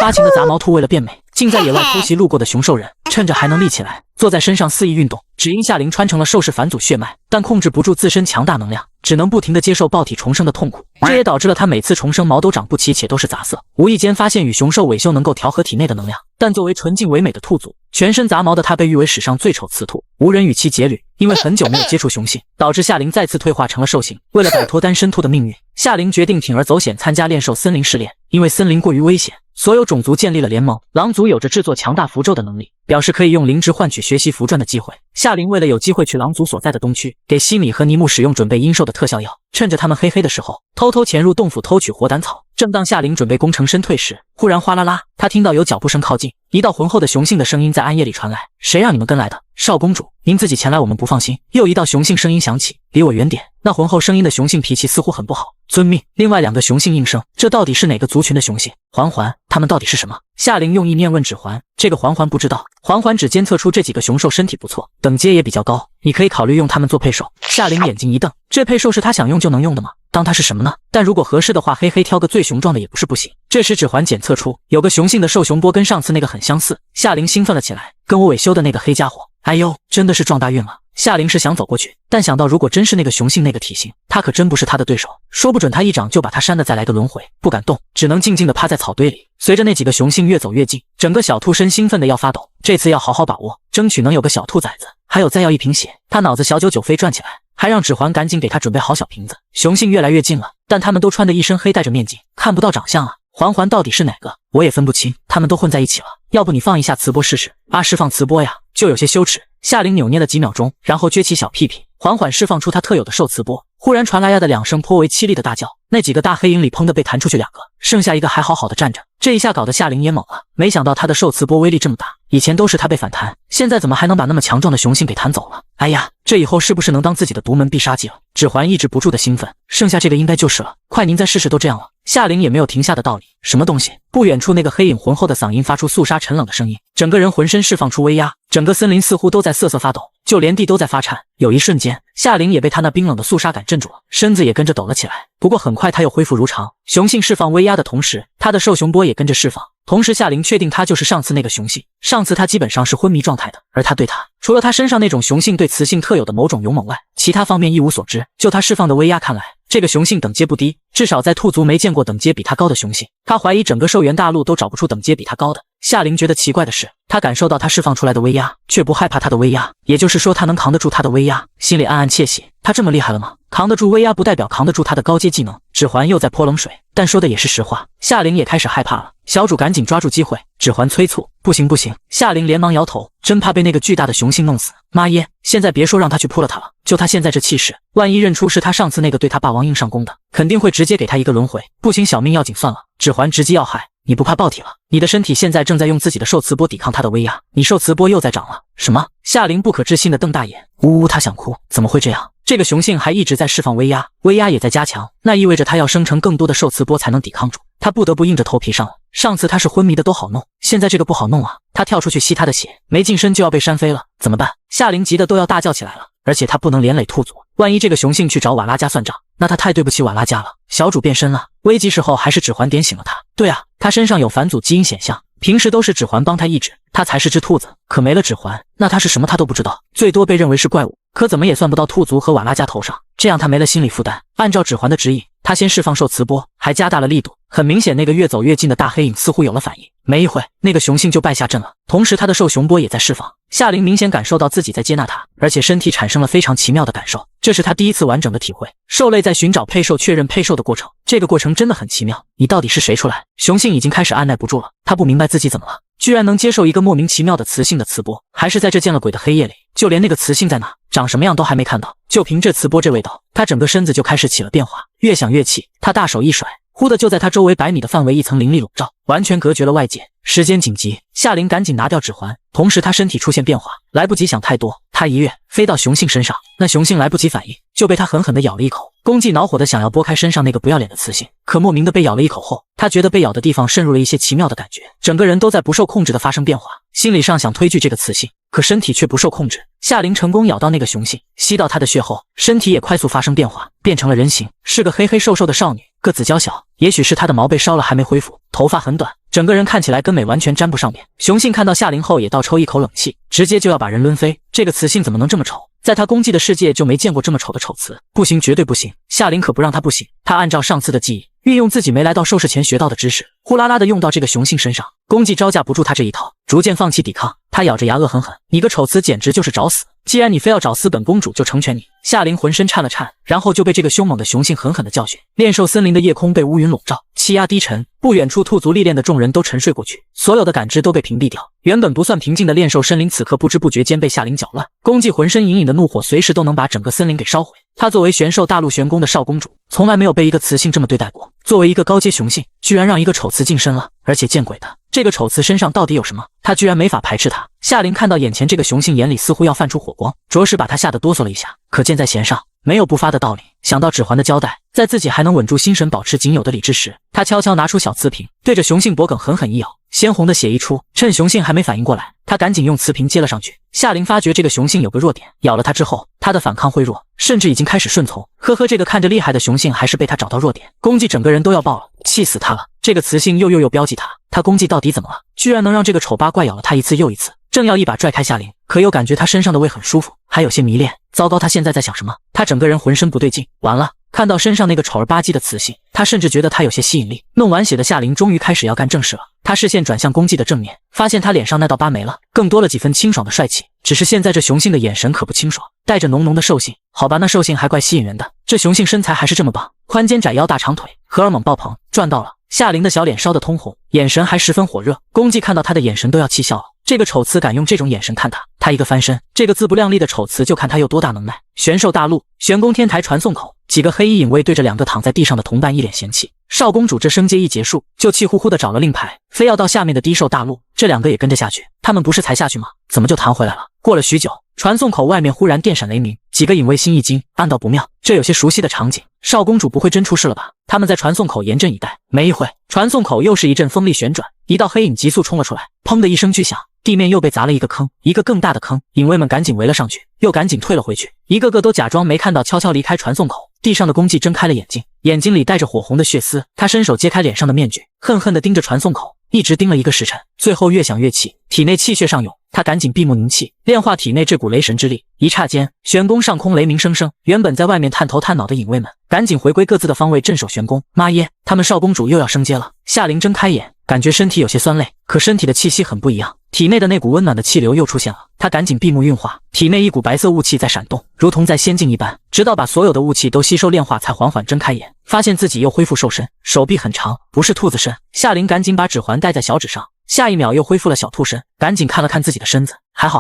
发情的杂毛兔为了变美，竟在野外偷袭路过的雄兽人，趁着还能立起来，坐在身上肆意运动。只因夏灵穿成了兽氏返祖血脉，但控制不住自身强大能量，只能不停地接受爆体重生的痛苦。这也导致了他每次重生毛都长不齐，且都是杂色。无意间发现与雄兽尾修能够调和体内的能量，但作为纯净唯美的兔族，全身杂毛的他被誉为史上最丑雌兔，无人与其结侣。因为很久没有接触雄性，导致夏灵再次退化成了兽形。为了摆脱单身兔的命运，夏灵决定铤而走险，参加炼兽森林试炼。因为森林过于危险，所有种族建立了联盟。狼族有着制作强大符咒的能力，表示可以用灵芝换取学习符传的机会。夏灵为了有机会去狼族所在的东区，给西米和尼木使用准备阴兽的特效药，趁着他们黑黑的时候，偷偷潜入洞府偷取活胆草。正当夏灵准备功成身退时，忽然哗啦啦，他听到有脚步声靠近，一道浑厚的雄性的声音在暗夜里传来：“谁让你们跟来的？少公主，您自己前来我们不放心。”又一道雄性声音响起：“离我远点！”那浑厚声音的雄性脾气似乎很不好。遵命。另外2个雄性应声。这到底是哪个族群的雄性？环环，他们到底是什么？夏灵用意念问指环，这个环环不知道。环环只监测出这几个雄兽身体不错，等阶也比较高，你可以考虑用它们做配兽。夏灵眼睛一瞪，这配兽是他想用就能用的吗？当它是什么呢？但如果合适的话，嘿嘿，挑个最雄壮的也不是不行。这时指环检测出有个雄性的兽雄波跟上次那个很相似，夏灵兴奋了起来，跟我尾修的那个黑家伙，哎呦，真的是撞大运了。夏灵是想走过去，但想到如果真是那个雄性那个体型，他可真不是他的对手，说不准他一掌就把他扇得再来个轮回，不敢动，只能静静地趴在草堆里。随着那几个雄性越走越近，整个小兔身兴奋的要发抖，这次要好好把握，争取能有个小兔崽子，还有再要一瓶血。他脑子小九九飞转起来，还让指环赶紧给他准备好小瓶子。雄性越来越近了，但他们都穿得一身黑，戴着面镜，看不到长相啊。环环到底是哪个？我也分不清，他们都混在一起了。要不你放一下磁波试试？释放磁波呀，就有些羞耻。夏灵扭捏了几秒钟，然后撅起小屁屁，缓缓释放出他特有的兽磁波。忽然传来呀的2声颇为凄厉的大叫，那几个大黑影里砰的被弹出去2个，剩下一个还好好的站着。这一下搞得夏灵也懵了，没想到他的兽磁波威力这么大，以前都是他被反弹，现在怎么还能把那么强壮的雄性给弹走了？哎呀，这以后是不是能当自己的独门必杀技了？指环抑制不住的兴奋，剩下这个应该就是了，快您再试试，都这样了。夏灵也没有停下的道理。什么东西？不远处那个黑影浑厚的嗓音发出肃杀沉冷的声音，整个人浑身释放出威压，整个森林似乎都在瑟瑟发抖，就连地都在发颤。有一瞬间，夏灵也被他那冰冷的肃杀感镇住了，身子也跟着抖了起来。不过很快他又恢复如常，雄性释放威压的同时，他的兽雄波也跟着释放。同时夏灵确定他就是上次那个雄性，上次他基本上是昏迷状态的，而他对他，除了他身上那种雄性对雌性特有的某种勇猛外，其他方面一无所知。就他释放的威压看来，这个雄性等阶不低，至少在兔族没见过等阶比他高的雄性。他怀疑整个兽源大陆都找不出等阶比他高的。夏灵觉得奇怪的是，他感受到他释放出来的威压，却不害怕他的威压，也就是说他能扛得住他的威压，心里暗暗窃喜。他这么厉害了吗？扛得住威压不代表扛得住他的高阶技能。指环又在泼冷水，但说的也是实话。夏灵也开始害怕了，小主赶紧抓住机会。指环催促，不行不行。夏灵连忙摇头，真怕被那个巨大的雄性弄死。妈耶，现在别说让他去扑了他了，就他现在这气势，万一认出是他上次那个对他霸王硬上弓的，肯定会直接给他一个轮回。不行，小命要紧算了。指环直击要害，你不怕爆体了？你的身体现在正在用自己的兽磁波抵抗他的威压，你兽磁波又在涨了。什么？夏灵不可置信的瞪大眼，呜呜，他想哭，怎么会这样？这个雄性还一直在释放威压，威压也在加强，那意味着他要生成更多的兽磁波才能抵抗住。他不得不硬着头皮上了。上次他是昏迷的都好弄，现在这个不好弄啊！他跳出去吸他的血，没近身就要被扇飞了，怎么办？夏灵急得都要大叫起来了。而且他不能连累兔族，万一这个雄性去找瓦拉加算账，那他太对不起瓦拉加了。小主变身了，危急时候还是指环点醒了他。对啊，他身上有返祖基因显象，平时都是指环帮他抑制，他才是只兔子。可没了指环，那他是什么他都不知道，最多被认为是怪物，可怎么也算不到兔族和瓦拉加头上，这样他没了心理负担。按照指环的指引，他先释放兽磁波，还加大了力度。很明显，那个越走越近的大黑影似乎有了反应，没一会，那个雄性就败下阵了。同时，他的兽雄波也在释放。夏灵明显感受到自己在接纳他，而且身体产生了非常奇妙的感受，这是他第一次完整的体会兽类在寻找配兽、确认配兽的过程。这个过程真的很奇妙。你到底是谁出来？雄性已经开始按耐不住了，他不明白自己怎么了，居然能接受一个莫名其妙的雌性的磁波，还是在这见了鬼的黑夜里，就连那个雌性在哪，长什么样都还没看到，就凭这磁波这味道，他整个身子就开始起了变化。越想越气，他大手一甩，忽的就在他周围100米的范围一层灵力笼罩，完全隔绝了外界。时间紧急，夏灵赶紧拿掉指环，同时他身体出现变化，来不及想太多，他一跃飞到雄性身上，那雄性来不及反应，就被他狠狠地咬了一口。公鸡恼火的想要拨开身上那个不要脸的雌性，可莫名的被咬了一口后，他觉得被咬的地方渗入了一些奇妙的感觉，整个人都在不受控制的发生变化。心理上想推拒这个雌性，可身体却不受控制。夏灵成功咬到那个雄性，吸到他的血后，身体也快速发生变化，变成了人形，是个黑黑瘦瘦的少女，个子娇小，也许是他的毛被烧了还没恢复，头发很短，整个人看起来跟美完全沾不上边。雄性看到夏灵后也倒抽一口冷气，直接就要把人抡飞。这个雌性怎么能这么丑？在他公祭的世界就没见过这么丑的丑雌，不行，绝对不行！夏灵可不让他不行，他按照上次的记忆，运用自己没来到兽世前学到的知识，呼啦啦的用到这个雄性身上。公祭招架不住他这一套，逐渐放弃抵抗。他咬着牙恶狠狠：“你个丑雌，简直就是找死！既然你非要找死本公主，就成全你。”夏灵浑身颤了颤，然后就被这个凶猛的雄性狠狠的教训。炼兽森林的夜空被乌云笼罩，气压低沉，不远处兔族历练的众人都沉睡过去，所有的感知都被屏蔽掉。原本不算平静的炼兽森林，此刻不知不觉间被夏灵搅乱。公祭浑身隐隐的怒火，随时都能把整个森林给烧毁。她作为玄兽大陆玄宫的少公主，从来没有被一个雌性这么对待过。作为一个高阶雄性，居然让一个丑雌近身了，而且见鬼的，这个丑雌身上到底有什么？她居然没法排斥他。夏灵看到眼前这个雄性，眼里似乎要泛出火光，着实把他吓得哆嗦了一下。可箭在弦上，没有不发的道理。想到指环的交代，在自己还能稳住心神，保持仅有的理智时，他悄悄拿出小瓷瓶，对着雄性脖颈狠狠一咬，鲜红的血一出。趁雄性还没反应过来，他赶紧用瓷瓶接了上去。夏灵发觉这个雄性有个弱点，咬了他之后，他的反抗会弱，甚至已经开始顺从。呵呵，这个看着厉害的雄性还是被他找到弱点，公祭整个人都要爆了，气死他了！这个雌性又标记他公祭到底怎么了？居然能让这个丑八怪咬了他一次又一次。正要一把拽开夏灵，可又感觉他身上的味很舒服，还有些迷恋。糟糕，他现在在想什么？他整个人浑身不对劲，完了！看到身上那个丑而吧唧的雌性，他甚至觉得他有些吸引力。弄完血的夏灵终于开始要干正事了。他视线转向公祭的正面，发现他脸上那道疤没了，更多了几分清爽的帅气。只是现在这雄性的眼神可不清爽，带着浓浓的兽性。好吧，那兽性还怪吸引人的。这雄性身材还是这么棒，宽肩窄腰大长腿，荷尔蒙爆棚，赚到了！夏灵的小脸烧得通红，眼神还十分火热。公祭看到他的眼神都要气笑了。这个丑雌敢用这种眼神看他，他一个翻身，这个自不量力的丑雌就看他有多大能耐。玄兽大陆玄宫天台传送口，几个黑衣隐卫对着两个躺在地上的同伴一脸嫌弃。少公主这升阶一结束，就气呼呼的找了令牌，非要到下面的低兽大陆。这两个也跟着下去，他们不是才下去吗？怎么就弹回来了？过了许久，传送口外面忽然电闪雷鸣，几个隐卫心一惊，暗道不妙，这有些熟悉的场景。少公主不会真出事了吧？他们在传送口严阵以待。没一会，传送口又是一阵风力旋转，一道黑影急速冲了出来，砰的一声巨响，地面又被砸了一个坑，一个更大的坑。隐卫们赶紧围了上去，又赶紧退了回去，一个个都假装没看到，悄悄离开传送口。地上的公祭睁开了眼睛，眼睛里带着火红的血丝，他伸手揭开脸上的面具，恨恨地盯着传送口，一直盯了一个时辰，最后越想越气，体内气血上涌，他赶紧闭目凝气，炼化体内这股雷神之力。一刹间，玄宫上空雷鸣声声，原本在外面探头探脑的隐卫们赶紧回归各自的方位镇守玄宫。妈耶，他们少公主又要升阶了！夏灵睁开眼，感觉身体有些酸累，可身体的气息很不一样，体内的那股温暖的气流又出现了。他赶紧闭目运化，体内一股白色雾气在闪动，如同在仙境一般，直到把所有的雾气都吸收炼化，才缓缓睁开眼，发现自己又恢复兽身，手臂很长，不是兔子身。夏灵赶紧把指环戴在小指上，下一秒又恢复了小兔身，赶紧看了看自己的身子，还好，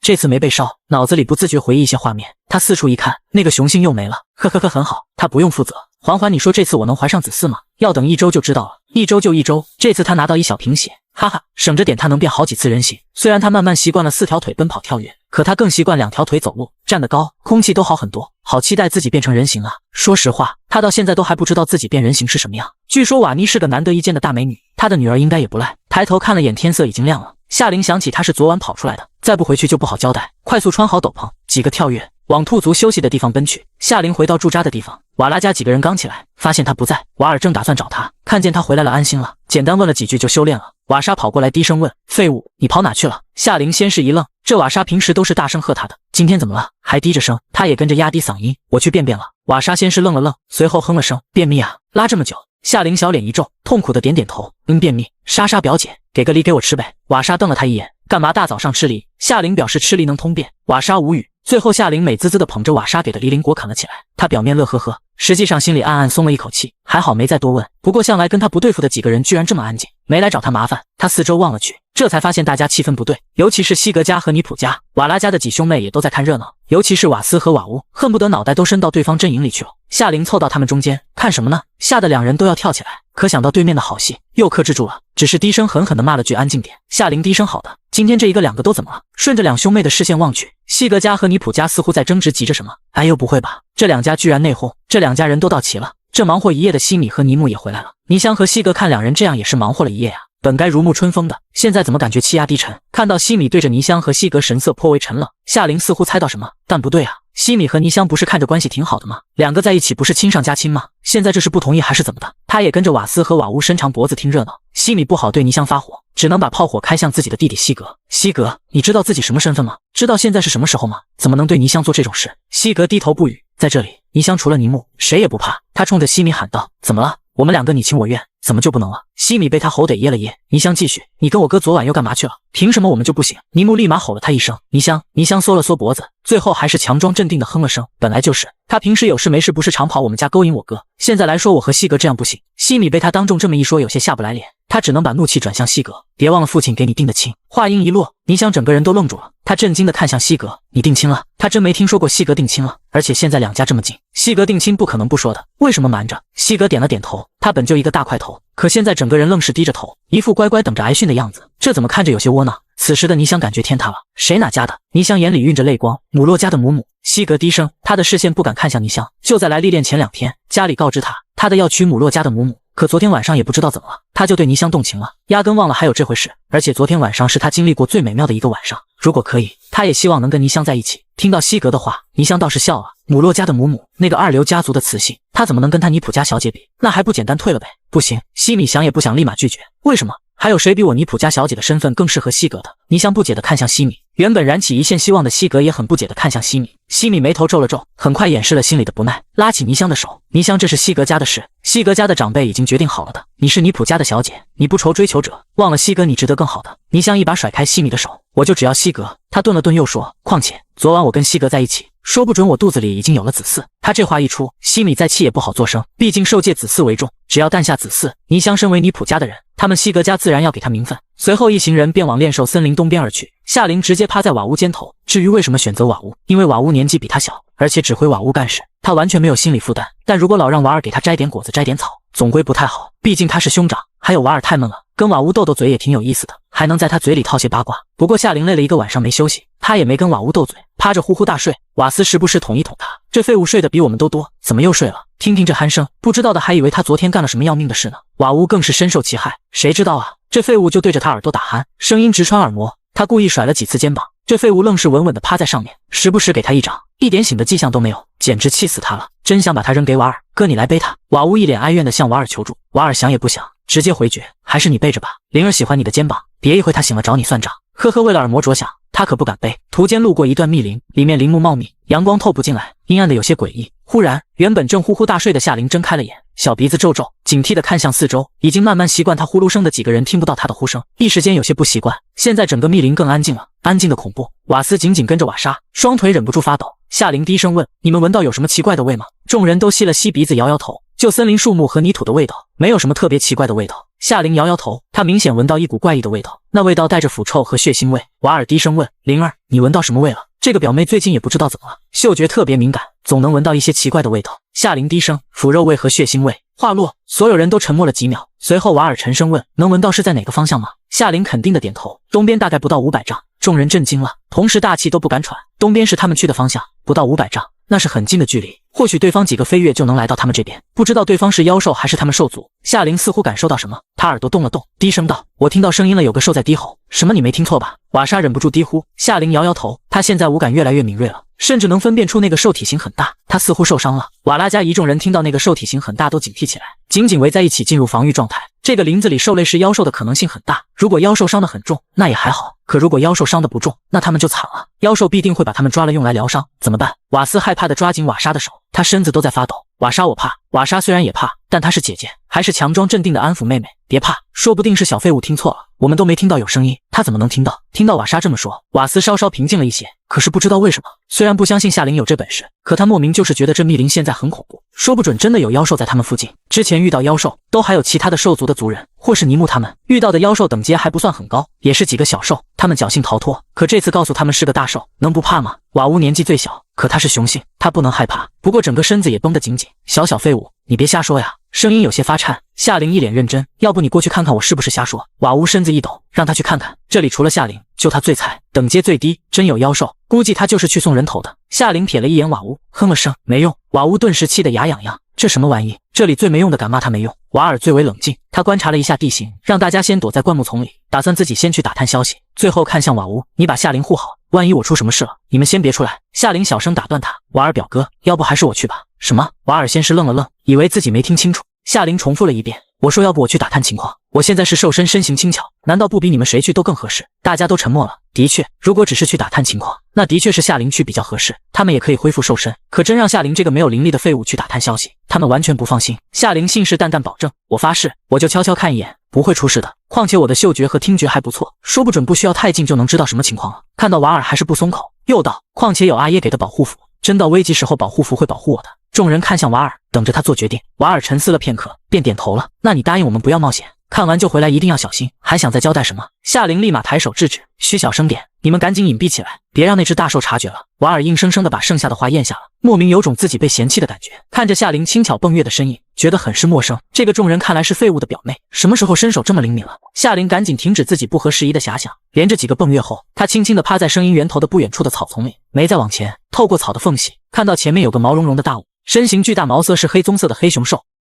这次没被烧。脑子里不自觉回忆一些画面，他四处一看，那个雄性又没了。呵呵呵，很好，他不用负责。环环，你说这次我能怀上子嗣吗？要等1周就知道了。1周就1周，这次他拿到一小瓶血，哈哈，省着点，他能变好几次人形。虽然他慢慢习惯了4条腿奔跑跳跃，可他更习惯2条腿走路，站得高，空气都好很多。好期待自己变成人形啊！说实话，他到现在都还不知道自己变人形是什么样。据说瓦妮是个难得一见的大美女，她的女儿应该也不赖。抬头看了眼天色已经亮了，夏灵想起她是昨晚跑出来的，再不回去就不好交代。快速穿好斗篷，几个跳跃往兔族休息的地方奔去。夏灵回到驻扎的地方，瓦拉家几个人刚起来，发现他不在。瓦尔正打算找他，看见他回来了，安心了，简单问了几句就修炼了。瓦莎跑过来低声问：“废物，你跑哪去了？”夏灵先是一愣，这瓦莎平时都是大声喝他的，今天怎么了？还低着声。他也跟着压低嗓音：“我去便便了。”瓦莎先是愣了愣，随后哼了声：“便秘啊，拉这么久。”夏灵小脸一皱，痛苦的点点头：“便秘。莎莎表姐，给个梨给我吃呗。”瓦莎瞪了他一眼：“干嘛大早上吃梨？”夏灵表示吃梨能通便。瓦莎无语。最后夏灵美滋滋地捧着瓦莎给的梨灵果啃了起来，他表面乐呵呵，实际上心里暗暗松了一口气，还好没再多问。不过向来跟他不对付的几个人居然这么安静，没来找他麻烦。他四周望了去，这才发现大家气氛不对，尤其是西格家和尼普家，瓦拉家的几兄妹也都在看热闹，尤其是瓦斯和瓦乌，恨不得脑袋都伸到对方阵营里去了。夏灵凑到他们中间，看什么呢？吓得两人都要跳起来，可想到对面的好戏，又克制住了，只是低声狠狠地骂了句安静点。夏灵低声好的，今天这一个两个都怎么了？顺着两兄妹的视线望去，西格家和尼普家似乎在争执急着什么。哎呦，不会吧，这两家居然内讧，这两家人都到齐了。这忙活一夜的西米和尼木也回来了，尼香和西格看两人这样也是忙活了一夜呀，本该如沐春风的，现在怎么感觉气压低沉？看到西米对着尼香和西格神色颇为沉冷，夏灵似乎猜到什么，但不对啊，西米和倪香不是看着关系挺好的吗？两个在一起不是亲上加亲吗？现在这是不同意还是怎么的？他也跟着瓦斯和瓦乌伸长脖子听热闹。西米不好对倪香发火，只能把炮火开向自己的弟弟西格。西格，你知道自己什么身份吗？知道现在是什么时候吗？怎么能对倪香做这种事？西格低头不语。在这里，倪香除了倪木，谁也不怕。他冲着西米喊道：“怎么了？我们两个你情我愿，怎么就不能了？”西米被他吼得噎了噎。倪香继续：“你跟我哥昨晚又干嘛去了？凭什么我们就不行？”倪木立马吼了他一声：“倪香！”倪香缩了缩脖子，最后还是强装镇定的哼了声：“本来就是。他平时有事没事不是常跑我们家勾引我哥，现在来说我和西格这样不行。”西米被他当众这么一说，有些下不来脸。他只能把怒气转向西格：“别忘了父亲给你定的亲。”话音一落，倪香整个人都愣住了。他震惊地看向西格：“你定亲了？”他真没听说过西格定亲了，而且现在两家这么近，西格定亲不可能不说的，为什么瞒着？西格点了点头，他本就一个大块头，可现在整个人愣是低着头，一副乖乖等着挨训的样子，这怎么看着有些窝囊？此时的倪香感觉天塌了，谁哪家的？倪香眼里蕴着泪光，母洛家的母母。西格低声，他的视线不敢看向倪香。就在来历练前2天，家里告知他的要娶母洛家的母母。可昨天晚上也不知道怎么了，他就对倪香动情了，压根忘了还有这回事。而且昨天晚上是他经历过最美妙的一个晚上，如果可以，他也希望能跟倪香在一起。听到西格的话，倪香倒是笑了。母洛家的母母，那个二流家族的雌性，他怎么能跟他倪普家小姐比？那还不简单退了呗？不行，西米想也不想立马拒绝。为什么？还有谁比我倪普家小姐的身份更适合西格的？倪香不解地看向西米，原本燃起一线希望的西格也很不解地看向西米。西米眉头皱了皱，很快掩饰了心里的不耐，拉起倪香的手：“倪香，这是西格家的事，西格家的长辈已经决定好了的。你是倪普家的小姐，你不愁追求者，忘了西格你值得更好的。”倪香一把甩开西米的手：“我就只要西格。”他顿了顿又说：“况且昨晚我跟西格在一起，说不准我肚子里已经有了子嗣。”他这话一出，西米再气也不好作声，毕竟受戒子嗣为重，只要诞下子嗣，倪香身为倪普家的人，他们西格家自然要给他名分。随后一行人便往炼兽森林东边而去。夏琳直接趴在瓦屋肩头。至于为什么选择瓦屋，因为瓦屋年纪比他小，而且指挥瓦屋干事，他完全没有心理负担。但如果老让瓦尔给他摘点果子摘点草，总归不太好，毕竟他是兄长。还有瓦尔太闷了，跟瓦屋斗斗嘴也挺有意思的，还能在他嘴里套些八卦。不过夏琳累了一个晚上没休息，他也没跟瓦屋斗嘴，趴着呼呼大睡。瓦斯时不时捅一捅他，这废物睡得比我们都多，怎么又睡了？听听这鼾声，不知道的还以为他昨天干了什么要命的事呢。瓦屋更是深受其害，谁知道啊，这废物就对着他耳朵打鼾，声音直穿耳膜。他故意甩了几次肩膀，这废物愣是稳稳地趴在上面，时不时给他一掌，一点醒的迹象都没有，简直气死他了，真想把他扔给瓦尔。哥，你来背他。瓦屋一脸哀怨地向瓦尔求助，瓦尔想也不想，直接回绝，还是你背着吧，灵儿喜欢你的肩膀，别一会他醒了找你算账。呵呵，为了耳膜着想，他可不敢背。途间路过一段密林，里面林木茂密，阳光透不进来，阴暗的有些诡异。忽然，原本正呼呼大睡的夏琳睁开了眼，小鼻子皱皱，警惕地看向四周。已经慢慢习惯他呼噜声的几个人听不到他的呼声，一时间有些不习惯。现在整个密林更安静了，安静的恐怖。瓦斯紧紧跟着瓦莎，双腿忍不住发抖。夏琳低声问：“你们闻到有什么奇怪的味吗？”众人都吸了吸鼻子，摇摇头。就森林树木和泥土的味道，没有什么特别奇怪的味道。夏琳摇摇头，她明显闻到一股怪异的味道，那味道带着腐臭和血腥味。瓦尔低声问：“灵儿，你闻到什么味了？”这个表妹最近也不知道怎么了，嗅觉特别敏感，总能闻到一些奇怪的味道。夏琳低声：“腐肉味和血腥味。”话落，所有人都沉默了几秒，随后瓦尔沉声问：“能闻到是在哪个方向吗？”夏琳肯定的点头：“东边大概不到500丈。”众人震惊了，同时大气都不敢喘。东边是他们去的方向，不到500丈，那是很近的距离，或许对方几个飞跃就能来到他们这边，不知道对方是妖兽还是他们兽族。夏琳似乎感受到什么，她耳朵动了动，低声道：“我听到声音了，有个兽在低吼。”“什么？你没听错吧？”瓦莎忍不住低呼。夏琳摇摇头，她现在五感越来越敏锐了，甚至能分辨出那个兽体型很大，她似乎受伤了。瓦拉家一众人听到那个兽体型很大都警惕起来，紧紧围在一起进入防御状态。这个林子里兽类是妖兽的可能性很大，如果妖兽伤得很重，那也还好，可如果妖兽伤得不重，那他们就惨了，妖兽必定会把他们抓了用来疗伤，怎么办？瓦斯害怕地抓紧瓦莎的手，他身子都在发抖。瓦莎，我怕。瓦莎虽然也怕，但她是姐姐，还是强装镇定地安抚妹妹：“别怕，说不定是小废物听错了，我们都没听到有声音，他怎么能听到？”听到瓦莎这么说，瓦斯稍稍平静了一些，可是不知道为什么，虽然不相信夏琳有这本事，可他莫名就是觉得这密林现在很恐怖，说不准真的有妖兽在他们附近。之前遇到妖兽都还有其他的兽族的族人，或是尼木他们遇到的妖兽等阶还不算很高，也是几个小兽，他们侥幸逃脱，可这次告诉他们是个大兽，能不怕吗？瓦乌年纪最小，可他是雄性，他不能害怕，不过整个身子也绷得紧紧。小废物，你别瞎说呀。声音有些发颤，夏琳一脸认真：“要不你过去看看我是不是瞎说？”瓦乌身子一抖，让他去看看，这里除了夏琳，就他最菜，等阶最低，真有妖兽，估计他就是去送人头的。夏琳瞥了一眼瓦乌，哼了声：“没用。”瓦乌顿时气得牙痒痒，这什么玩意？这里最没用的敢骂他没用。瓦尔最为冷静，他观察了一下地形，让大家先躲在灌木丛里，打算自己先去打探消息。最后看向瓦屋，你把夏琳护好，万一我出什么事了，你们先别出来。夏琳小声打断他，瓦尔表哥，要不还是我去吧。什么？瓦尔先是愣了愣，以为自己没听清楚。夏琳重复了一遍，我说要不我去打探情况。我现在是瘦身，身形轻巧，难道不比你们谁去都更合适？大家都沉默了。的确，如果只是去打探情况，那的确是夏琳去比较合适，他们也可以恢复瘦身。可真让夏琳这个没有灵力的废物去打探消息，他们完全不放心。夏琳信誓旦旦保证，我发誓，我就悄悄看一眼，不会出事的。况且我的嗅觉和听觉还不错，说不准不需要太近就能知道什么情况了。看到瓦尔还是不松口，又道，况且有阿耶给的保护符，真到危急时候保护符会保护我的。众人看向瓦尔，等着他做决定。瓦尔沉思了片刻，便点头了。那你答应我们不要冒险，看完就回来，一定要小心。还想再交代什么？夏琳立马抬手制止，嘘，小声点，你们赶紧隐蔽起来，别让那只大兽察觉了。瓦尔硬生生的把剩下的话咽下了，莫名有种自己被嫌弃的感觉。看着夏琳轻巧蹦跃的身影，觉得很是陌生。这个众人看来是废物的表妹，什么时候身手这么灵敏了？夏琳赶紧停止自己不合时宜的遐想，连着几个蹦跃后，她轻轻的趴在声音源头的不远处的草丛里，没再往前。透过草的缝隙，看到前面有个毛茸茸的大物，身形巨大，毛色是黑棕色的黑熊兽。